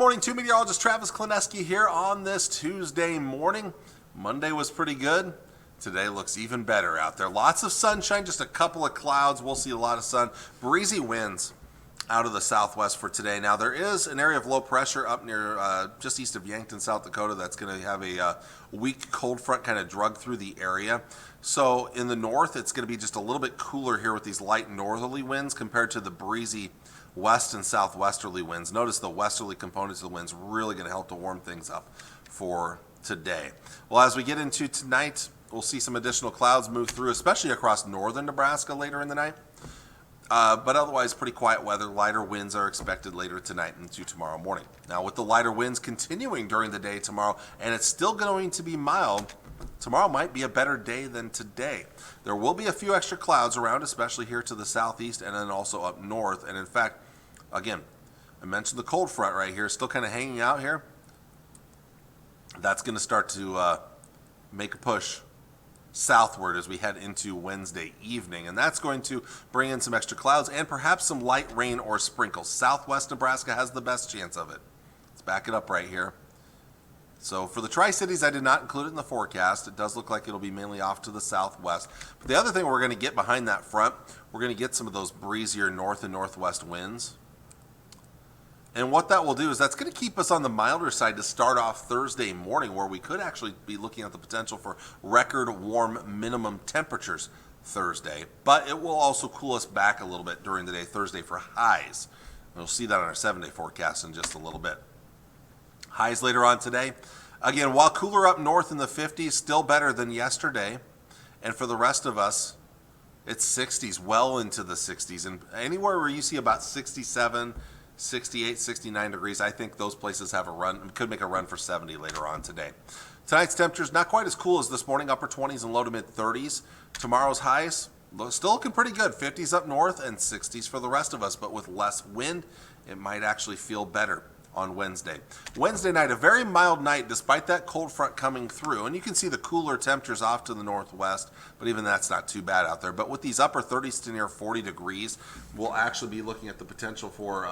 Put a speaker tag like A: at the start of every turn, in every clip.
A: morning to meteorologist Travis Klineski here on this Tuesday morning. Monday was pretty good. Today looks even better out there. Lots of sunshine, just a couple of clouds. We'll see a lot of sun. Breezy winds out of the southwest for today. Now, there is an area of low pressure up near just east of Yankton, South Dakota, that's going to have a weak cold front kind of drug through the area. So in the north, it's going to be just a little bit cooler here with these light northerly winds compared to the breezy west and southwesterly winds. Notice the westerly components of the winds really going to help to warm things up for today. Well, as we get into tonight, we'll see some additional clouds move through, especially across northern Nebraska later in the night. But otherwise, pretty quiet weather. Lighter winds are expected later tonight into tomorrow morning. Now, with the lighter winds continuing during the day tomorrow, and it's still going to be mild, tomorrow might be a better day than today. There will be a few extra clouds around, especially here to the southeast and then also up north. And in fact, again, I mentioned the cold front right here, still kind of hanging out here. That's going to start to make a push southward as we head into Wednesday evening, and that's going to bring in some extra clouds and perhaps some light rain or sprinkles. Southwest Nebraska has the best chance of it. Let's back it up right here. So for the Tri-Cities, I did not include it in the forecast. It does look like it'll be mainly off to the southwest. But the other thing we're going to get behind that front, we're going to get some of those breezier north and northwest winds. And what that will do is that's going to keep us on the milder side to start off Thursday morning, where we could actually be looking at the potential for record warm minimum temperatures Thursday. But it will also cool us back a little bit during the day Thursday for highs. We'll see that on our 7-day forecast in just a little bit. Highs later on today. Again, while cooler up north in the 50s, still better than yesterday. And for the rest of us, it's 60s, well into the 60s. And anywhere where you see about 67, 68, 69 degrees, I think those places have a run, could make a run for 70 later on today. Tonight's temperatures not quite as cool as this morning, upper 20s and low to mid 30s. Tomorrow's highs still looking pretty good, 50s up north and 60s for the rest of us, but with less wind, it might actually feel better on Wednesday. Wednesday night, a very mild night despite that cold front coming through, and you can see the cooler temperatures off to the northwest, but even that's not too bad out there. But with these upper 30s to near 40 degrees, we'll actually be looking at the potential for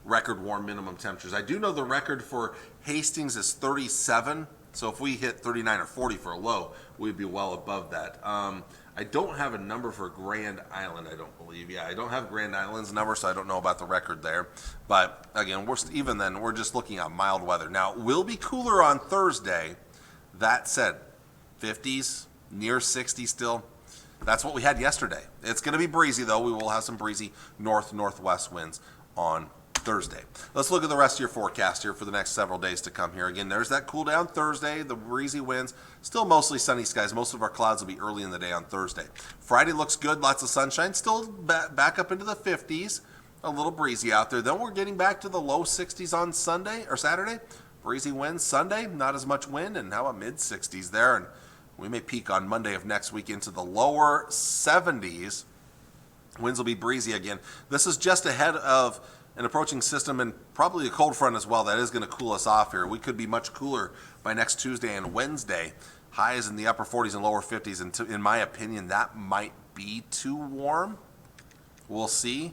A: record warm minimum temperatures. I do know the record for Hastings is 37, so if we hit 39 or 40 for a low, we'd be well above that. I don't have a number for Grand Island, I don't believe. Yeah, I don't have Grand Island's number, so I don't know about the record there. But again, we're just looking at mild weather. Now, it will be cooler on Thursday. That said, 50s, near 60 still. That's what we had yesterday. It's going to be breezy, though. We will have some breezy northwest winds on Thursday. Let's look at the rest of your forecast here for the next several days to come here. Again, there's that cool down Thursday, the breezy winds, still mostly sunny skies. Most of our clouds will be early in the day on Thursday. Friday looks good, lots of sunshine, still back up into the 50s, a little breezy out there. Then we're getting back to the low 60s on Sunday or Saturday. Breezy winds Sunday, not as much wind, and how about mid 60s there? And we may peak on Monday of next week into the lower 70s. Winds will be breezy again. This is just ahead of an approaching system and probably a cold front as well. That is going to cool us off here. We could be much cooler by next Tuesday and Wednesday. Highs in the upper 40s and lower 50s. And in my opinion, that might be too warm. We'll see.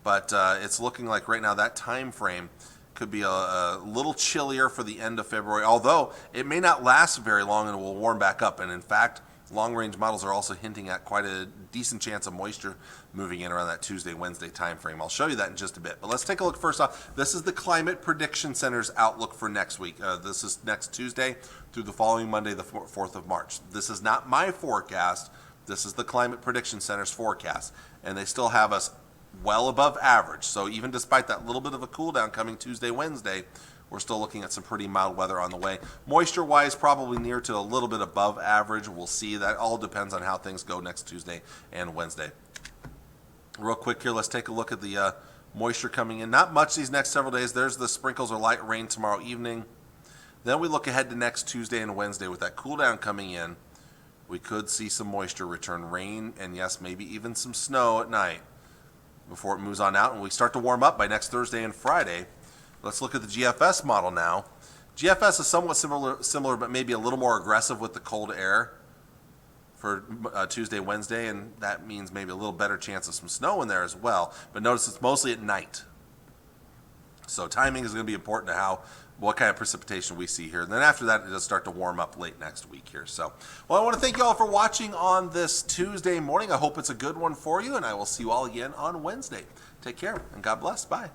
A: But it's looking like right now that time frame could be a little chillier for the end of February, although it may not last very long and it will warm back up. And in fact, long-range models are also hinting at quite a decent chance of moisture moving in around that Tuesday, Wednesday time frame. I'll show you that in just a bit. But let's take a look first off. This is the Climate Prediction Center's outlook for next week. This is next Tuesday through the following Monday, the 4th of March. This is not my forecast. This is the Climate Prediction Center's forecast. And they still have us well above average. So even despite that little bit of a cool down coming Tuesday, Wednesday, we're still looking at some pretty mild weather on the way. Moisture-wise, probably near to a little bit above average. We'll see. That all depends on how things go next Tuesday and Wednesday. Real quick here, let's take a look at the moisture coming in. Not much these next several days. There's the sprinkles or light rain tomorrow evening. Then we look ahead to next Tuesday and Wednesday with that cool down coming in. We could see some moisture return, rain, and yes, maybe even some snow at night before it moves on out. And we start to warm up by next Thursday and Friday. Let's look at the GFS model now. GFS is somewhat similar, but maybe a little more aggressive with the cold air for Tuesday, Wednesday, and that means maybe a little better chance of some snow in there as well. But notice it's mostly at night. So timing is going to be important to what kind of precipitation we see here. And then after that, it does start to warm up late next week here. So, well, I want to thank you all for watching on this Tuesday morning. I hope it's a good one for you, and I will see you all again on Wednesday. Take care, and God bless. Bye.